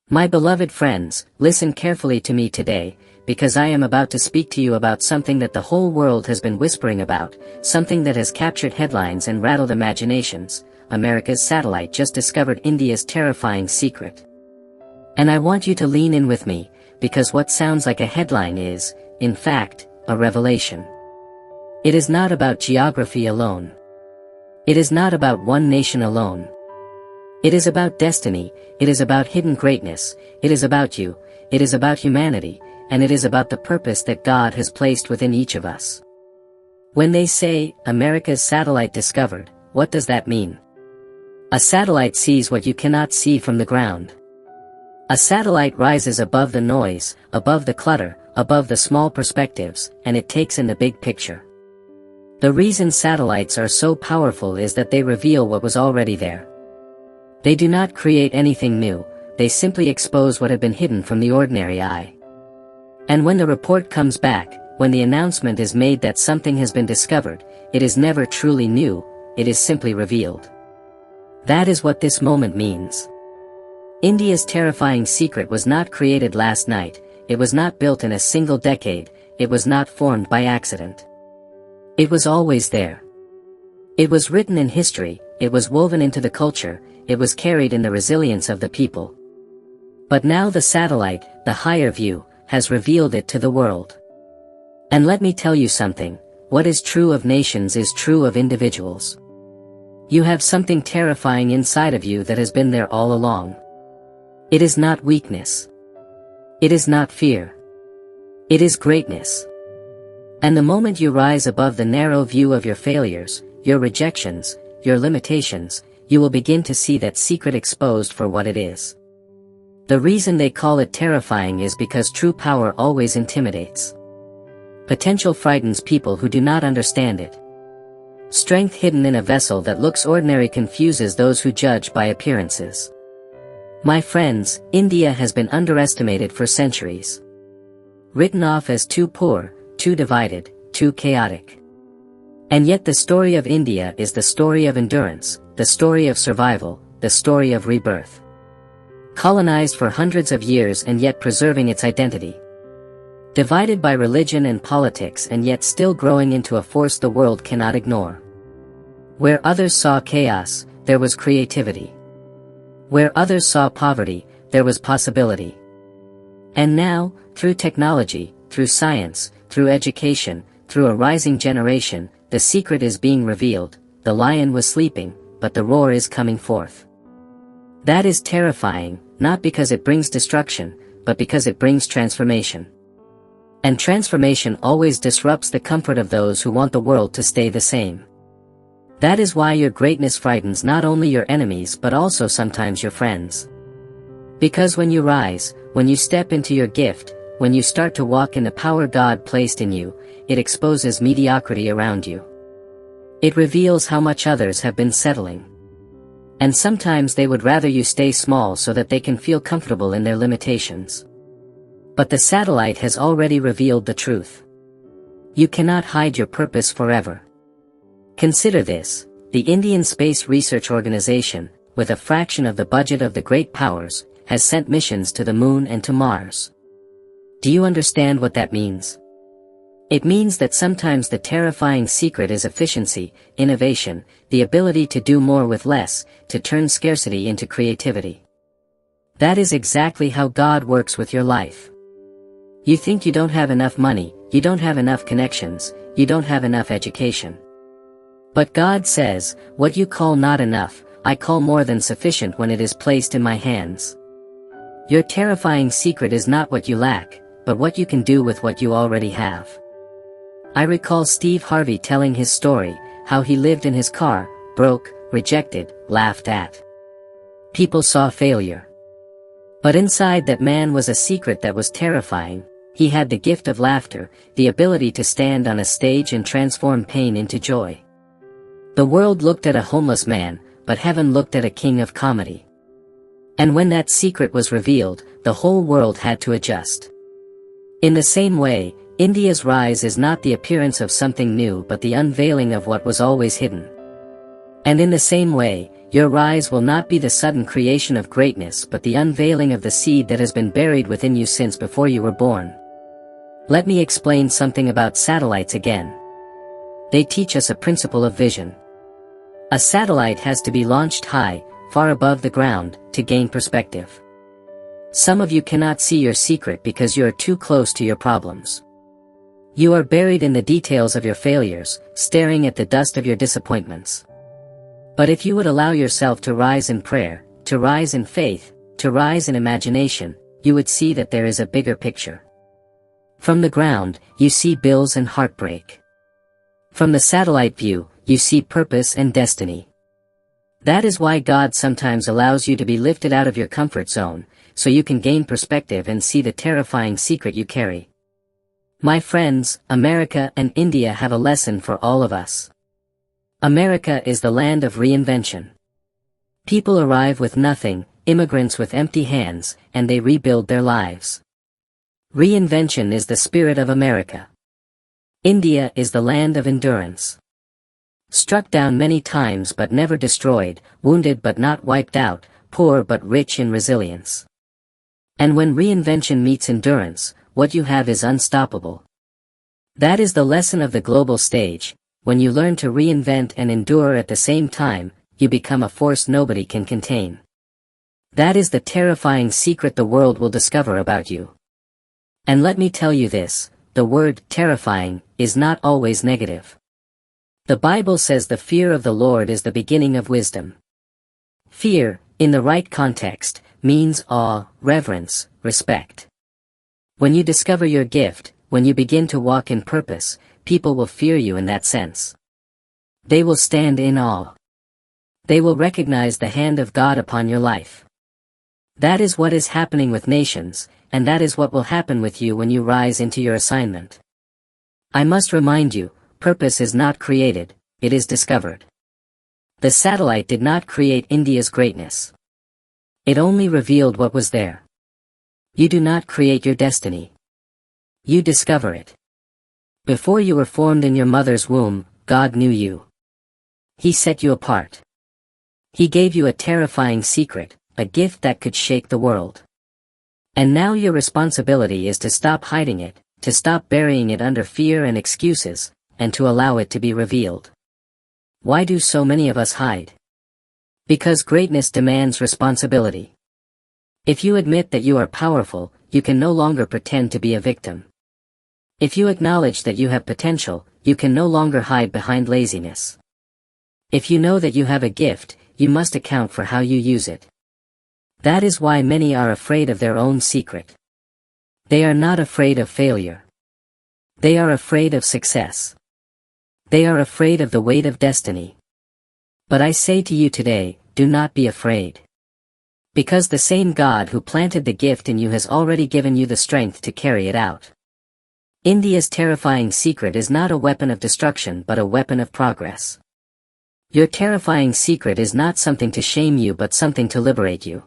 My beloved friends, listen carefully to me today, because I am about to speak to you about something that the whole world has been whispering about, something that has captured headlines and rattled imaginations. America's satellite just discovered India's terrifying secret. And I want you to lean in with me, because what sounds like a headline is, in fact, a revelation. It is not about geography alone. It is not about one nation alone. It is about destiny, it is about hidden greatness, it is about you, it is about humanity, and it is about the purpose that God has placed within each of us. When they say, America's satellite discovered, what does that mean? A satellite sees what you cannot see from the ground. A satellite rises above the noise, above the clutter, above the small perspectives, and it takes in the big picture. The reason satellites are so powerful is that they reveal what was already there. They do not create anything new, they simply expose what had been hidden from the ordinary eye. And when the report comes back, when the announcement is made that something has been discovered, it is never truly new, it is simply revealed. That is what this moment means. India's terrifying secret was not created last night, it was not built in a single decade, it was not formed by accident. It was always there. It was written in history, it was woven into the culture, it was carried in the resilience of the people. But now the satellite, the higher view, has revealed it to the world. And let me tell you something, what is true of nations is true of individuals. You have something terrifying inside of you that has been there all along. It is not weakness. It is not fear. It is greatness. And the moment you rise above the narrow view of your failures, your rejections, your limitations, you will begin to see that secret exposed for what it is. The reason they call it terrifying is because true power always intimidates. Potential frightens people who do not understand it. Strength hidden in a vessel that looks ordinary confuses those who judge by appearances. My friends, India has been underestimated for centuries. Written off as too poor, too divided, too chaotic. And yet the story of India is the story of endurance, the story of survival, the story of rebirth. Colonized for hundreds of years and yet preserving its identity. Divided by religion and politics and yet still growing into a force the world cannot ignore. Where others saw chaos, there was creativity. Where others saw poverty, there was possibility. And now, through technology, through science, through education, through a rising generation, the secret is being revealed. The lion was sleeping, but the roar is coming forth. That is terrifying, not because it brings destruction, but because it brings transformation. And transformation always disrupts the comfort of those who want the world to stay the same. That is why your greatness frightens not only your enemies but also sometimes your friends. Because when you rise, when you step into your gift, when you start to walk in the power God placed in you, it exposes mediocrity around you. It reveals how much others have been settling. And sometimes they would rather you stay small so that they can feel comfortable in their limitations. But the satellite has already revealed the truth. You cannot hide your purpose forever. Consider this, the Indian Space Research Organization, with a fraction of the budget of the great powers, has sent missions to the Moon and to Mars. Do you understand what that means? It means that sometimes the terrifying secret is efficiency, innovation, the ability to do more with less, to turn scarcity into creativity. That is exactly how God works with your life. You think you don't have enough money, you don't have enough connections, you don't have enough education. But God says, what you call not enough, I call more than sufficient when it is placed in my hands. Your terrifying secret is not what you lack, but what you can do with what you already have. I recall Steve Harvey telling his story, how he lived in his car, broke, rejected, laughed at. People saw failure. But inside that man was a secret that was terrifying. He had the gift of laughter, the ability to stand on a stage and transform pain into joy. The world looked at a homeless man, but heaven looked at a king of comedy. And when that secret was revealed, the whole world had to adjust. In the same way, India's rise is not the appearance of something new but the unveiling of what was always hidden. And in the same way, your rise will not be the sudden creation of greatness but the unveiling of the seed that has been buried within you since before you were born. Let me explain something about satellites again. They teach us a principle of vision. A satellite has to be launched high, far above the ground, to gain perspective. Some of you cannot see your secret because you are too close to your problems. You are buried in the details of your failures, staring at the dust of your disappointments. But if you would allow yourself to rise in prayer, to rise in faith, to rise in imagination, you would see that there is a bigger picture. From the ground, you see bills and heartbreak. From the satellite view, you see purpose and destiny. That is why God sometimes allows you to be lifted out of your comfort zone, so you can gain perspective and see the terrifying secret you carry. My friends, America and India have a lesson for all of us. America is the land of reinvention. People arrive with nothing, immigrants with empty hands, and they rebuild their lives. Reinvention is the spirit of America. India is the land of endurance. Struck down many times but never destroyed, wounded but not wiped out, poor but rich in resilience. And when reinvention meets endurance, what you have is unstoppable. That is the lesson of the global stage. When you learn to reinvent and endure at the same time, you become a force nobody can contain. That is the terrifying secret the world will discover about you. And let me tell you this, the word terrifying is not always negative. The Bible says the fear of the Lord is the beginning of wisdom. Fear, in the right context, means awe, reverence, respect. When you discover your gift, when you begin to walk in purpose, people will fear you in that sense. They will stand in awe. They will recognize the hand of God upon your life. That is what is happening with nations, and that is what will happen with you when you rise into your assignment. I must remind you, purpose is not created, it is discovered. The satellite did not create India's greatness. It only revealed what was there. You do not create your destiny. You discover it. Before you were formed in your mother's womb, God knew you. He set you apart. He gave you a terrifying secret, a gift that could shake the world. And now your responsibility is to stop hiding it, to stop burying it under fear and excuses, and to allow it to be revealed. Why do so many of us hide? Because greatness demands responsibility. If you admit that you are powerful, you can no longer pretend to be a victim. If you acknowledge that you have potential, you can no longer hide behind laziness. If you know that you have a gift, you must account for how you use it. That is why many are afraid of their own secret. They are not afraid of failure. They are afraid of success. They are afraid of the weight of destiny. But I say to you today, do not be afraid. Because the same God who planted the gift in you has already given you the strength to carry it out. India's terrifying secret is not a weapon of destruction but a weapon of progress. Your terrifying secret is not something to shame you but something to liberate you.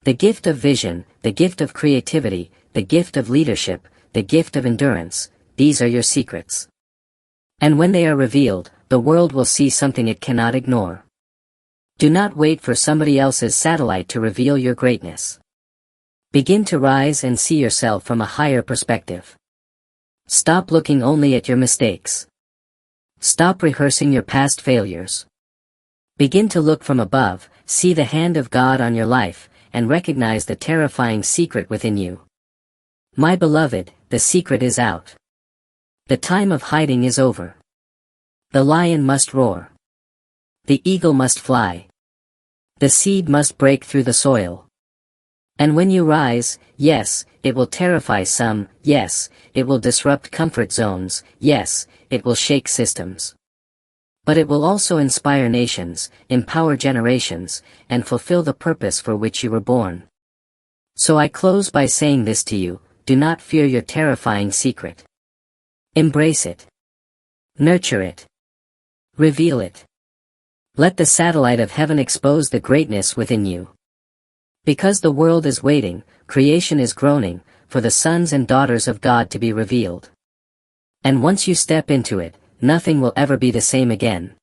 The gift of vision, the gift of creativity, the gift of leadership, the gift of endurance, these are your secrets. And when they are revealed, the world will see something it cannot ignore. Do not wait for somebody else's satellite to reveal your greatness. Begin to rise and see yourself from a higher perspective. Stop looking only at your mistakes. Stop rehearsing your past failures. Begin to look from above, see the hand of God on your life, and recognize the terrifying secret within you. My beloved, the secret is out. The time of hiding is over. The lion must roar. The eagle must fly. The seed must break through the soil. And when you rise, yes, it will terrify some, yes, it will disrupt comfort zones, yes, it will shake systems. But it will also inspire nations, empower generations, and fulfill the purpose for which you were born. So I close by saying this to you, do not fear your terrifying secret. Embrace it. Nurture it. Reveal it. Let the satellite of heaven expose the greatness within you. Because the world is waiting, creation is groaning, for the sons and daughters of God to be revealed. And once you step into it, nothing will ever be the same again.